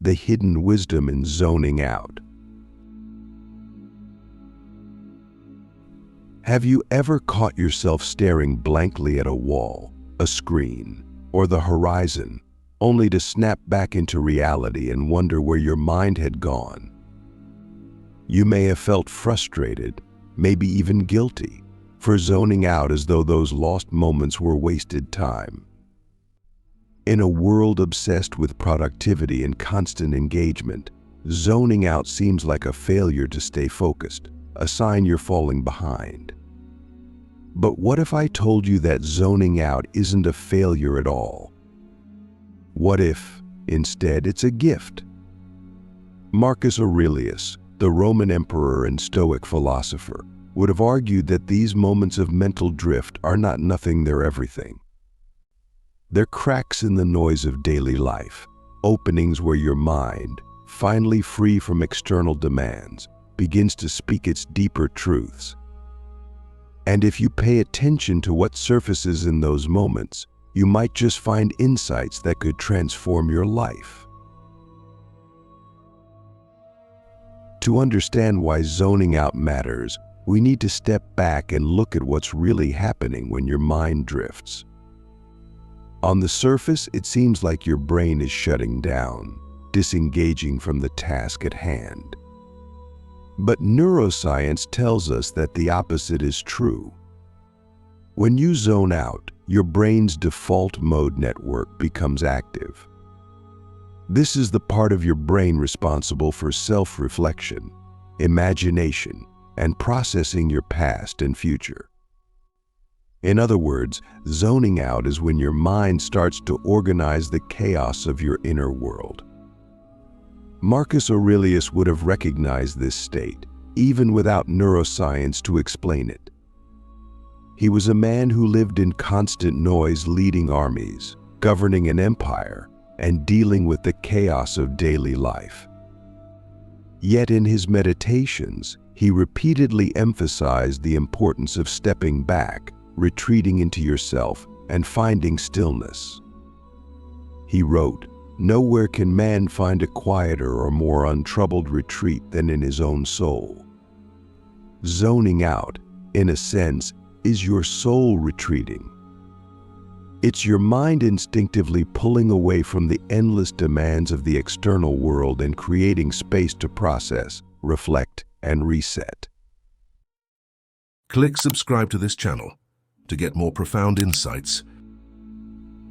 the hidden wisdom in zoning out. Have you ever caught yourself staring blankly at a wall, a screen, or the horizon, only to snap back into reality and wonder where your mind had gone? You may have felt frustrated, maybe even guilty, for zoning out as though those lost moments were wasted time. In a world obsessed with productivity and constant engagement, zoning out seems like a failure to stay focused, a sign you're falling behind. But what if I told you that zoning out isn't a failure at all? What if, instead, it's a gift? Marcus Aurelius, the Roman emperor and Stoic philosopher, would have argued that these moments of mental drift are not nothing, they're everything. They're cracks in the noise of daily life, openings where your mind, finally free from external demands, begins to speak its deeper truths. And if you pay attention to what surfaces in those moments, you might just find insights that could transform your life. To understand why zoning out matters, we need to step back and look at what's really happening when your mind drifts. On the surface, it seems like your brain is shutting down, disengaging from the task at hand. But neuroscience tells us that the opposite is true. When you zone out, your brain's default mode network becomes active. This is the part of your brain responsible for self-reflection, imagination, and processing your past and future. In other words, zoning out is when your mind starts to organize the chaos of your inner world. Marcus Aurelius would have recognized this state, even without neuroscience to explain it. He was a man who lived in constant noise, leading armies, governing an empire, and dealing with the chaos of daily life. Yet in his meditations, he repeatedly emphasized the importance of stepping back, retreating into yourself, and finding stillness. He wrote, "Nowhere can man find a quieter or more untroubled retreat than in his own soul." Zoning out, in a sense, is your soul retreating. It's your mind instinctively pulling away from the endless demands of the external world and creating space to process, reflect, and reset. Click subscribe to this channel to get more profound insights.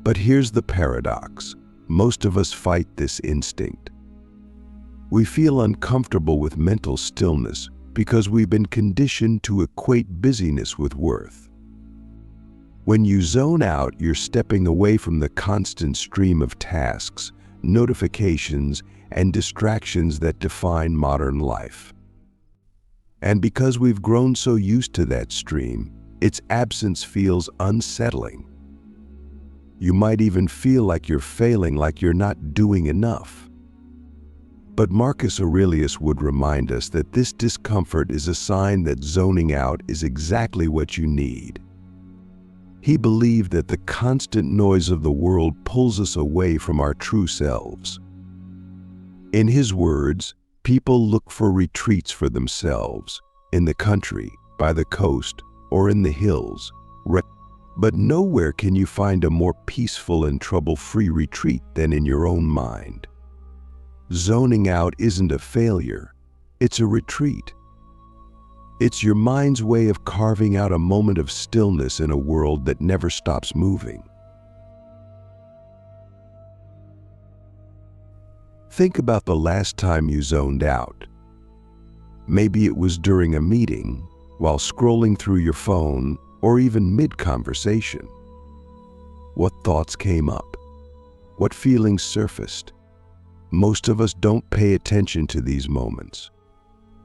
But here's the paradox. Most of us fight this instinct. We feel uncomfortable with mental stillness because we've been conditioned to equate busyness with worth. When you zone out, you're stepping away from the constant stream of tasks, notifications, and distractions that define modern life. And because we've grown so used to that stream, its absence feels unsettling. You might even feel like you're failing, like you're not doing enough. But Marcus Aurelius would remind us that this discomfort is a sign that zoning out is exactly what you need. He believed that the constant noise of the world pulls us away from our true selves. In his words, people look for retreats for themselves, in the country, by the coast, or in the hills. But nowhere can you find a more peaceful and trouble-free retreat than in your own mind. Zoning out isn't a failure, it's a retreat. It's your mind's way of carving out a moment of stillness in a world that never stops moving. Think about the last time you zoned out. Maybe it was during a meeting, while scrolling through your phone, or even mid-conversation. What thoughts came up? What feelings surfaced? Most of us don't pay attention to these moments.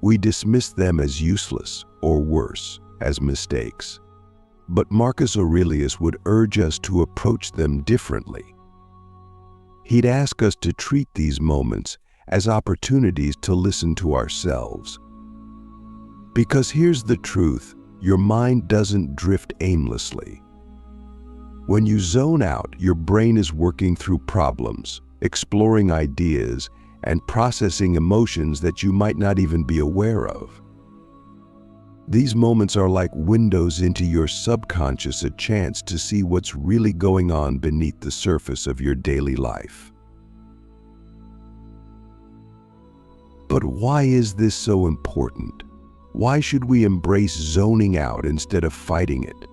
We dismiss them as useless, or worse, as mistakes. But Marcus Aurelius would urge us to approach them differently. He'd ask us to treat these moments as opportunities to listen to ourselves. Because here's the truth, your mind doesn't drift aimlessly. When you zone out, your brain is working through problems, exploring ideas, and processing emotions that you might not even be aware of. These moments are like windows into your subconscious, a chance to see what's really going on beneath the surface of your daily life. But why is this so important? Why should we embrace zoning out instead of fighting it?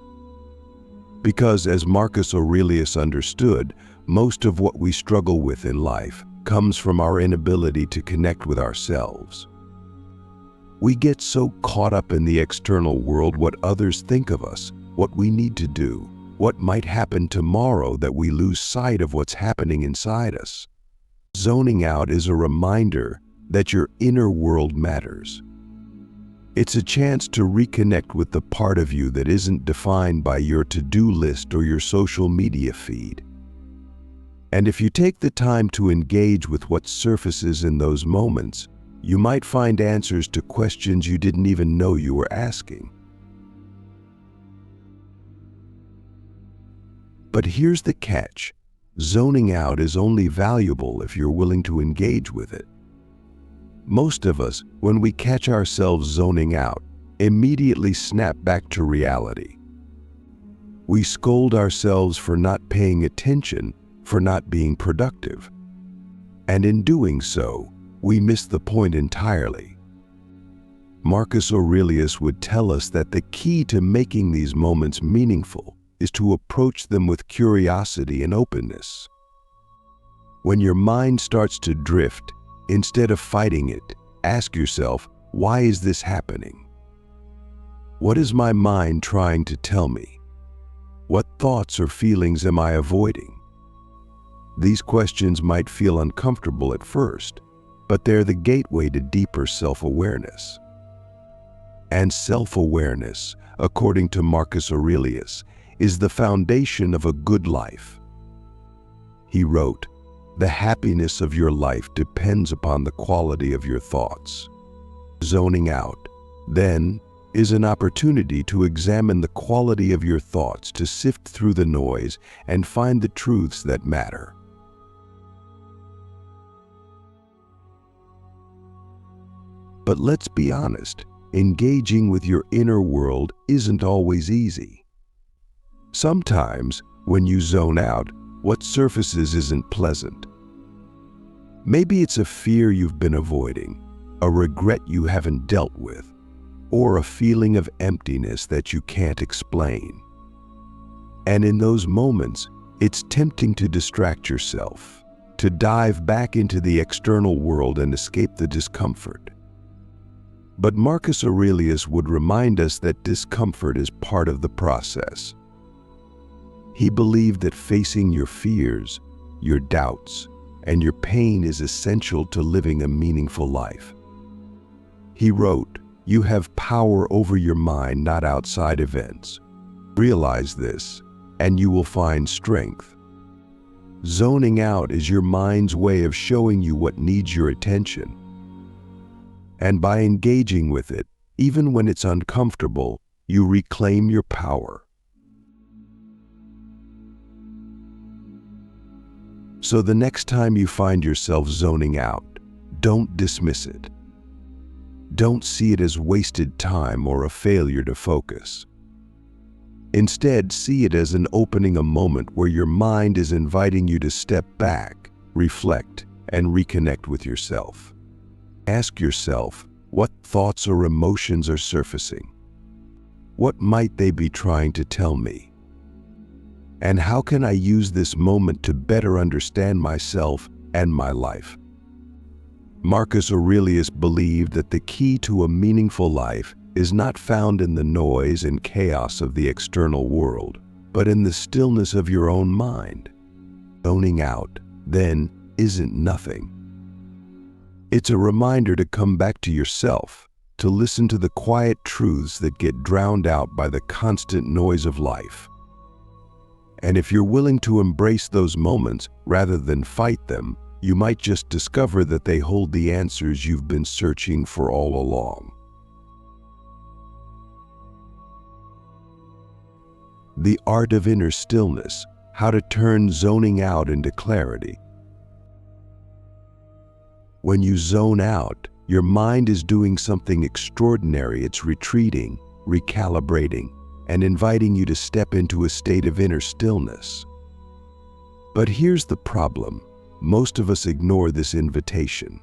Because, as Marcus Aurelius understood, most of what we struggle with in life comes from our inability to connect with ourselves. We get so caught up in the external world, what others think of us, what we need to do, what might happen tomorrow, that we lose sight of what's happening inside us. Zoning out is a reminder that your inner world matters. It's a chance to reconnect with the part of you that isn't defined by your to-do list or your social media feed. And if you take the time to engage with what surfaces in those moments, you might find answers to questions you didn't even know you were asking. But here's the catch: zoning out is only valuable if you're willing to engage with it. Most of us, when we catch ourselves zoning out, immediately snap back to reality. We scold ourselves for not paying attention, for not being productive. And in doing so, we miss the point entirely. Marcus Aurelius would tell us that the key to making these moments meaningful is to approach them with curiosity and openness. When your mind starts to drift, instead of fighting it, ask yourself, why is this happening? What is my mind trying to tell me? What thoughts or feelings am I avoiding? These questions might feel uncomfortable at first, but they're the gateway to deeper self-awareness. And self-awareness, according to Marcus Aurelius, is the foundation of a good life. He wrote, "The happiness of your life depends upon the quality of your thoughts." Zoning out, then, is an opportunity to examine the quality of your thoughts, to sift through the noise and find the truths that matter. But let's be honest, engaging with your inner world isn't always easy. Sometimes, when you zone out, what surfaces isn't pleasant. Maybe it's a fear you've been avoiding, a regret you haven't dealt with, or a feeling of emptiness that you can't explain. And in those moments, it's tempting to distract yourself, to dive back into the external world and escape the discomfort. But Marcus Aurelius would remind us that discomfort is part of the process. He believed that facing your fears, your doubts, and your pain is essential to living a meaningful life. He wrote, "You have power over your mind, not outside events. Realize this, and you will find strength." Zoning out is your mind's way of showing you what needs your attention. And by engaging with it, even when it's uncomfortable, you reclaim your power. So the next time you find yourself zoning out, don't dismiss it. Don't see it as wasted time or a failure to focus. Instead, see it as an opening, a moment where your mind is inviting you to step back, reflect, and reconnect with yourself. Ask yourself, what thoughts or emotions are surfacing? What might they be trying to tell me? And how can I use this moment to better understand myself and my life? Marcus Aurelius believed that the key to a meaningful life is not found in the noise and chaos of the external world, but in the stillness of your own mind. Zoning out, then, isn't nothing. It's a reminder to come back to yourself, to listen to the quiet truths that get drowned out by the constant noise of life. And if you're willing to embrace those moments rather than fight them, you might just discover that they hold the answers you've been searching for all along. The Art of Inner Stillness: How to Turn Zoning Out into Clarity. When you zone out, your mind is doing something extraordinary. It's retreating, recalibrating, and inviting you to step into a state of inner stillness. But here's the problem. Most of us ignore this invitation.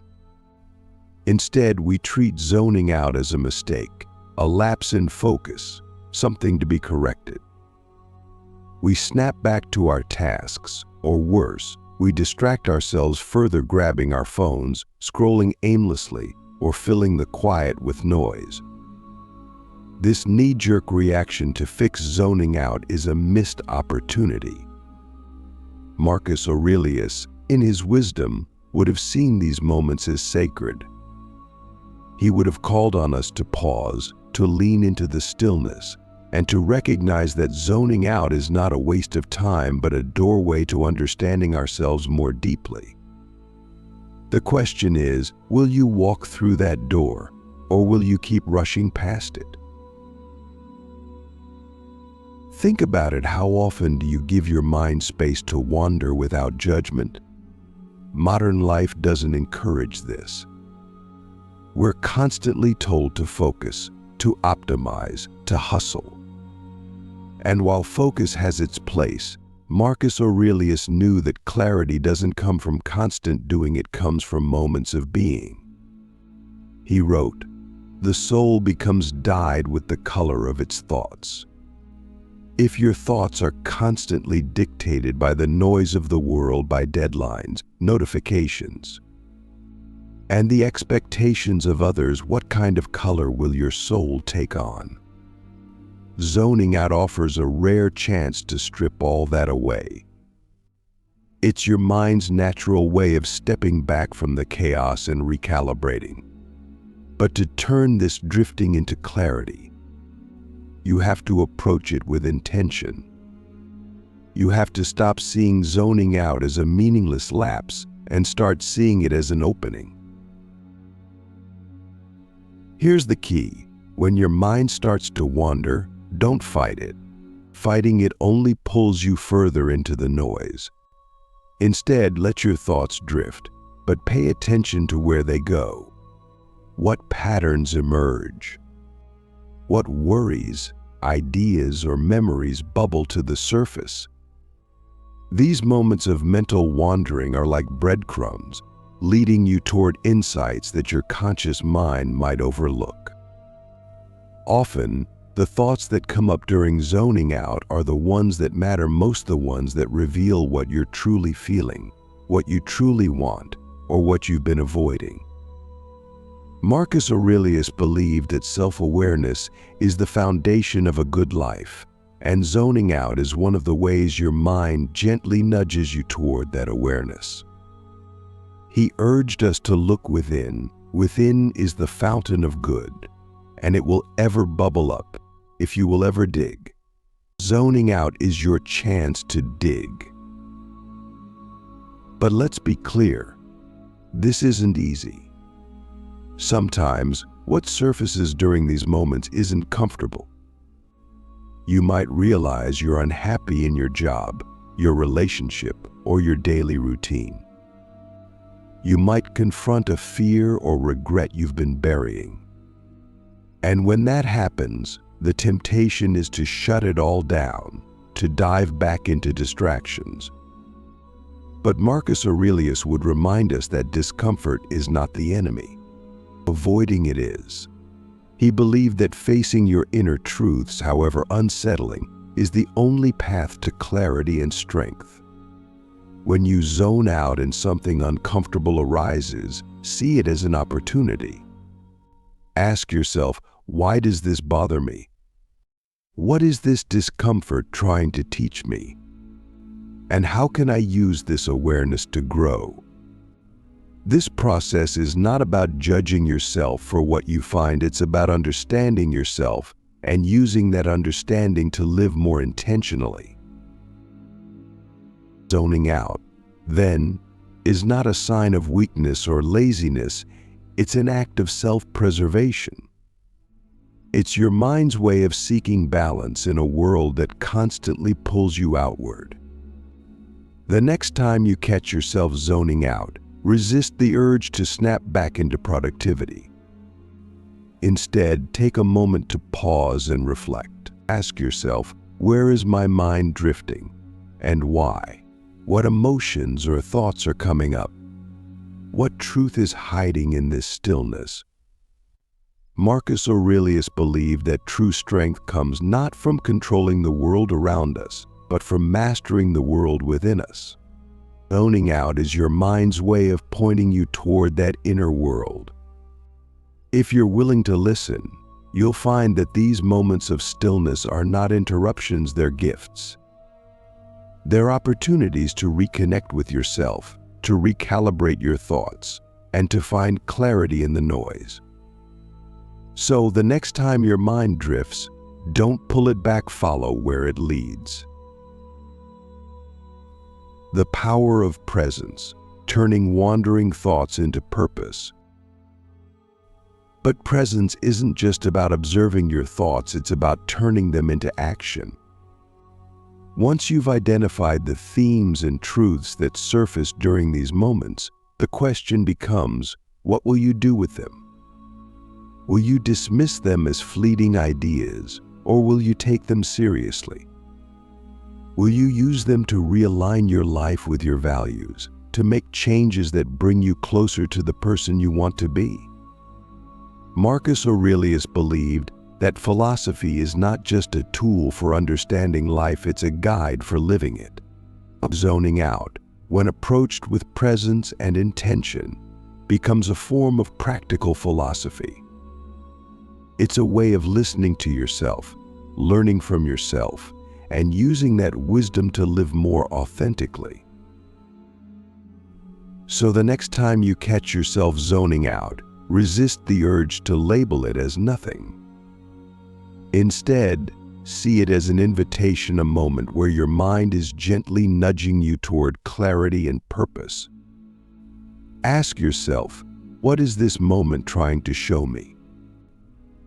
Instead, we treat zoning out as a mistake, a lapse in focus, something to be corrected. We snap back to our tasks, or worse, we distract ourselves further, grabbing our phones, scrolling aimlessly, or filling the quiet with noise. This knee-jerk reaction to fix zoning out is a missed opportunity. Marcus Aurelius, in his wisdom, would have seen these moments as sacred. He would have called on us to pause, to lean into the stillness, and to recognize that zoning out is not a waste of time but a doorway to understanding ourselves more deeply. The question is, will you walk through that door, or will you keep rushing past it? Think about it. How often do you give your mind space to wander without judgment? Modern life doesn't encourage this. We're constantly told to focus, to optimize, to hustle. And while focus has its place, Marcus Aurelius knew that clarity doesn't come from constant doing, it comes from moments of being. He wrote, "The soul becomes dyed with the color of its thoughts." If your thoughts are constantly dictated by the noise of the world, by deadlines, notifications, and the expectations of others, what kind of color will your soul take on? Zoning out offers a rare chance to strip all that away. It's your mind's natural way of stepping back from the chaos and recalibrating. But to turn this drifting into clarity, you have to approach it with intention. You have to stop seeing zoning out as a meaningless lapse and start seeing it as an opening. Here's the key. When your mind starts to wander, don't fight it. Fighting it only pulls you further into the noise. Instead, let your thoughts drift, but pay attention to where they go. What patterns emerge? What worries, ideas, or memories bubble to the surface? These moments of mental wandering are like breadcrumbs, leading you toward insights that your conscious mind might overlook. Often, the thoughts that come up during zoning out are the ones that matter most, the ones that reveal what you're truly feeling, what you truly want, or what you've been avoiding. Marcus Aurelius believed that self-awareness is the foundation of a good life, and zoning out is one of the ways your mind gently nudges you toward that awareness. He urged us to look within. Within is the fountain of good, and it will ever bubble up if you will ever dig. Zoning out is your chance to dig. But let's be clear, this isn't easy. Sometimes, what surfaces during these moments isn't comfortable. You might realize you're unhappy in your job, your relationship, or your daily routine. You might confront a fear or regret you've been burying. And when that happens, the temptation is to shut it all down, to dive back into distractions. But Marcus Aurelius would remind us that discomfort is not the enemy. Avoiding it is. He believed that facing your inner truths, however unsettling, is the only path to clarity and strength. When you zone out and something uncomfortable arises, see it as an opportunity. Ask yourself, why does this bother me? What is this discomfort trying to teach me? And how can I use this awareness to grow? This process is not about judging yourself for what you find. It's about understanding yourself and using that understanding to live more intentionally. Zoning out, then, is not a sign of weakness or laziness. It's an act of self-preservation. It's your mind's way of seeking balance in a world that constantly pulls you outward. The next time you catch yourself zoning out, resist the urge to snap back into productivity. Instead, take a moment to pause and reflect. Ask yourself, where is my mind drifting and why? What emotions or thoughts are coming up? What truth is hiding in this stillness? Marcus Aurelius believed that true strength comes not from controlling the world around us, but from mastering the world within us. Zoning out is your mind's way of pointing you toward that inner world. If you're willing to listen, you'll find that these moments of stillness are not interruptions, they're gifts. They're opportunities to reconnect with yourself, to recalibrate your thoughts, and to find clarity in the noise. So the next time your mind drifts, don't pull it back, follow where it leads. The power of presence, turning wandering thoughts into purpose. But presence isn't just about observing your thoughts, it's about turning them into action. Once you've identified the themes and truths that surface during these moments, the question becomes, what will you do with them? Will you dismiss them as fleeting ideas, or will you take them seriously? Will you use them to realign your life with your values, to make changes that bring you closer to the person you want to be? Marcus Aurelius believed that philosophy is not just a tool for understanding life, it's a guide for living it. Zoning out, when approached with presence and intention, becomes a form of practical philosophy. It's a way of listening to yourself, learning from yourself, and using that wisdom to live more authentically. So the next time you catch yourself zoning out, resist the urge to label it as nothing. Instead, see it as an invitation, a moment where your mind is gently nudging you toward clarity and purpose. Ask yourself, what is this moment trying to show me?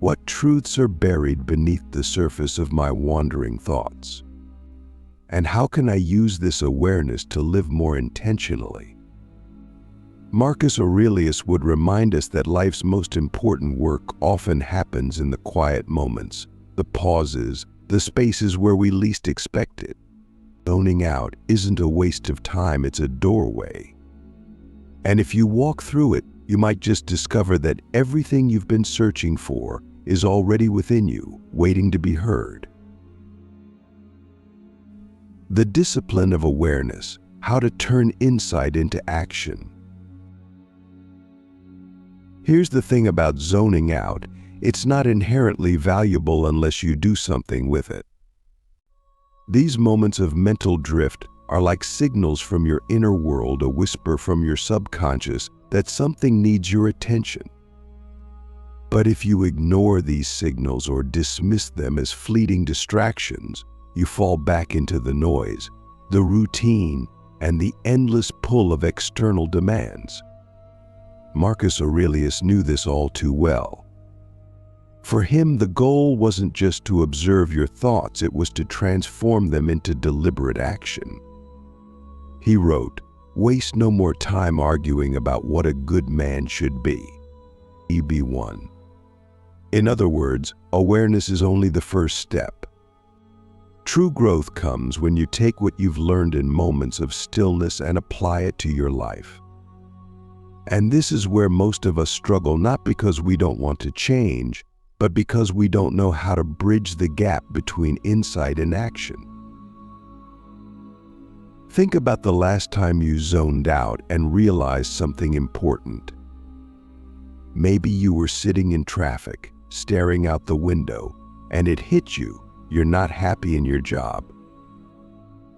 What truths are buried beneath the surface of my wandering thoughts? And how can I use this awareness to live more intentionally? Marcus Aurelius would remind us that life's most important work often happens in the quiet moments, the pauses, the spaces where we least expect it. Zoning out isn't a waste of time, it's a doorway. And if you walk through it, you might just discover that everything you've been searching for is already within you, waiting to be heard. The discipline of awareness, how to turn insight into action. Here's the thing about zoning out, it's not inherently valuable unless you do something with it. These moments of mental drift are like signals from your inner world, a whisper from your subconscious that something needs your attention. But if you ignore these signals or dismiss them as fleeting distractions, you fall back into the noise, the routine, and the endless pull of external demands. Marcus Aurelius knew this all too well. For him, the goal wasn't just to observe your thoughts, it was to transform them into deliberate action. He wrote, "Waste no more time arguing about what a good man should be." EB1. In other words, awareness is only the first step. True growth comes when you take what you've learned in moments of stillness and apply it to your life. And this is where most of us struggle, not because we don't want to change, but because we don't know how to bridge the gap between insight and action. Think about the last time you zoned out and realized something important. Maybe you were sitting in traffic, staring out the window, and it hit you, you're not happy in your job.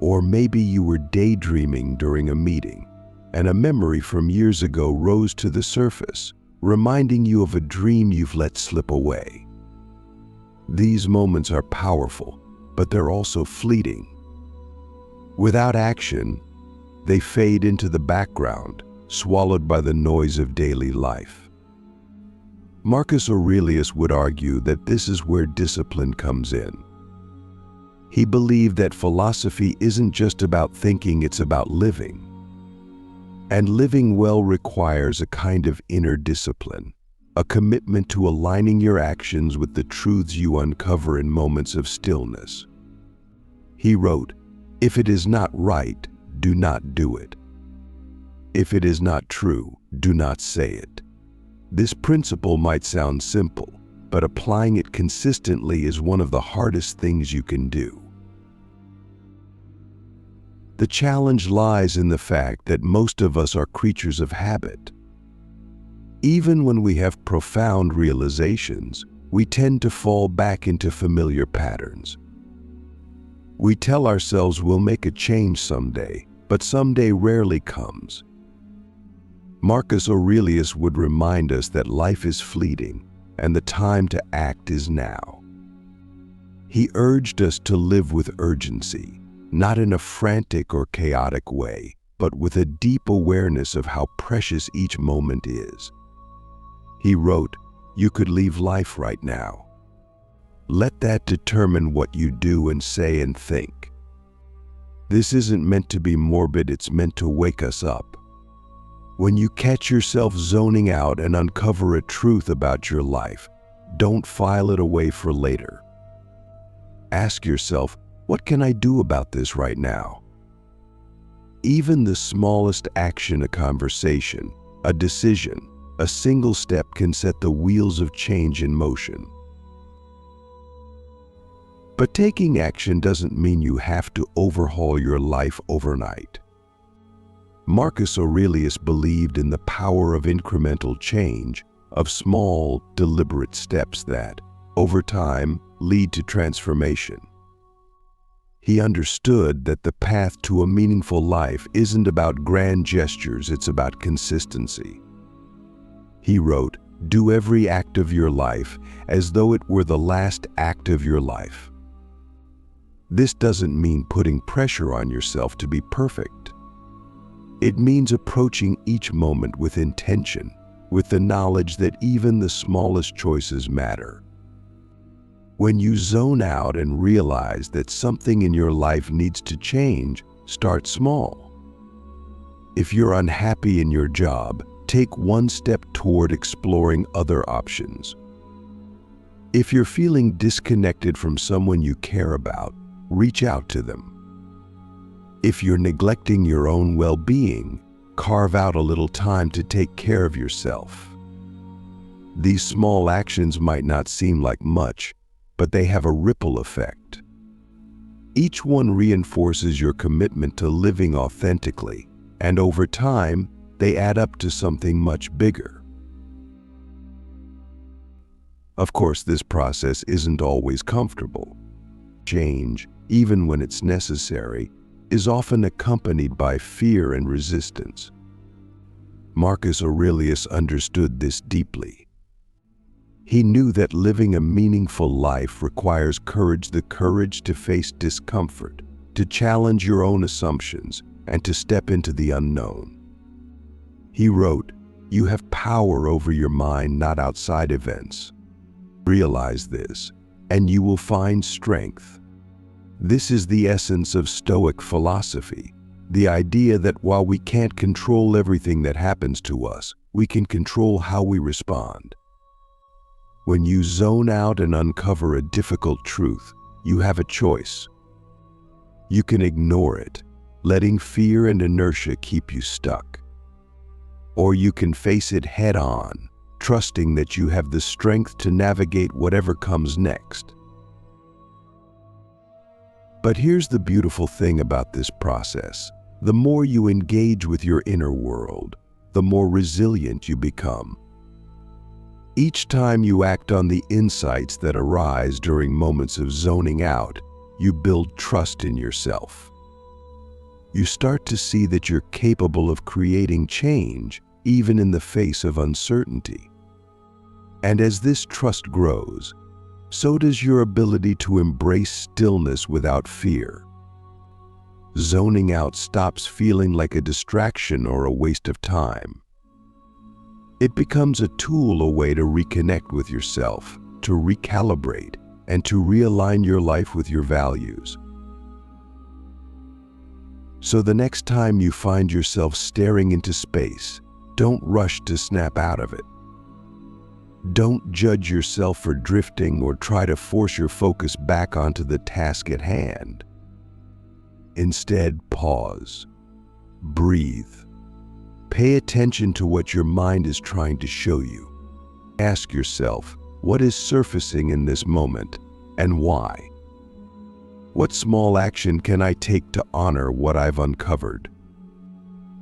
Or maybe you were daydreaming during a meeting, and a memory from years ago rose to the surface, reminding you of a dream you've let slip away. These moments are powerful, but they're also fleeting. Without action, they fade into the background, swallowed by the noise of daily life. Marcus Aurelius would argue that this is where discipline comes in. He believed that philosophy isn't just about thinking, it's about living. And living well requires a kind of inner discipline, a commitment to aligning your actions with the truths you uncover in moments of stillness. He wrote, "If it is not right, do not do it. If it is not true, do not say it." This principle might sound simple, but applying it consistently is one of the hardest things you can do. The challenge lies in the fact that most of us are creatures of habit. Even when we have profound realizations, we tend to fall back into familiar patterns. We tell ourselves we'll make a change someday, but someday rarely comes. Marcus Aurelius would remind us that life is fleeting and the time to act is now. He urged us to live with urgency, not in a frantic or chaotic way, but with a deep awareness of how precious each moment is. He wrote, "You could leave life right now. Let that determine what you do and say and think." This isn't meant to be morbid, it's meant to wake us up. When you catch yourself zoning out and uncover a truth about your life, don't file it away for later. Ask yourself, what can I do about this right now? Even the smallest action, a conversation, a decision, a single step can set the wheels of change in motion. But taking action doesn't mean you have to overhaul your life overnight. Marcus Aurelius believed in the power of incremental change, of small, deliberate steps that, over time, lead to transformation. He understood that the path to a meaningful life isn't about grand gestures, it's about consistency. He wrote, "Do every act of your life as though it were the last act of your life." This doesn't mean putting pressure on yourself to be perfect. It means approaching each moment with intention, with the knowledge that even the smallest choices matter. When you zone out and realize that something in your life needs to change, start small. If you're unhappy in your job, take one step toward exploring other options. If you're feeling disconnected from someone you care about, reach out to them. If you're neglecting your own well-being, carve out a little time to take care of yourself. These small actions might not seem like much, but they have a ripple effect. Each one reinforces your commitment to living authentically, and over time, they add up to something much bigger. Of course, this process isn't always comfortable. Change, even when it's necessary, is often accompanied by fear and resistance. Marcus Aurelius understood this deeply. He knew that living a meaningful life requires courage, the courage to face discomfort, to challenge your own assumptions, and to step into the unknown. He wrote, "You have power over your mind, not outside events. Realize this, and you will find strength." This is the essence of Stoic philosophy, the idea that while we can't control everything that happens to us, we can control how we respond. When you zone out and uncover a difficult truth, you have a choice. You can ignore it, letting fear and inertia keep you stuck. Or you can face it head-on, trusting that you have the strength to navigate whatever comes next. But here's the beautiful thing about this process. The more you engage with your inner world, the more resilient you become. Each time you act on the insights that arise during moments of zoning out, you build trust in yourself. You start to see that you're capable of creating change, even in the face of uncertainty. And as this trust grows, so does your ability to embrace stillness without fear. Zoning out stops feeling like a distraction or a waste of time. It becomes a tool, a way to reconnect with yourself, to recalibrate, and to realign your life with your values. So the next time you find yourself staring into space, don't rush to snap out of it. Don't judge yourself for drifting or try to force your focus back onto the task at hand. Instead, pause. Breathe. Pay attention to what your mind is trying to show you. Ask yourself, what is surfacing in this moment and why? What small action can I take to honor what I've uncovered?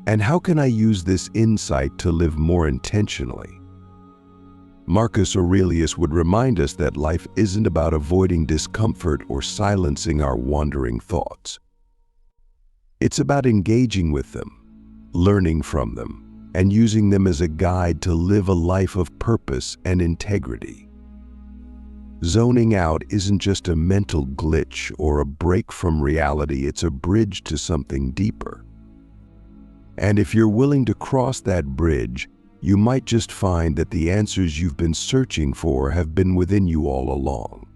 And how can I use this insight to live more intentionally? Marcus Aurelius would remind us that life isn't about avoiding discomfort or silencing our wandering thoughts. It's about engaging with them, learning from them, and using them as a guide to live a life of purpose and integrity. Zoning out isn't just a mental glitch or a break from reality, it's a bridge to something deeper. And if you're willing to cross that bridge, you might just find that the answers you've been searching for have been within you all along.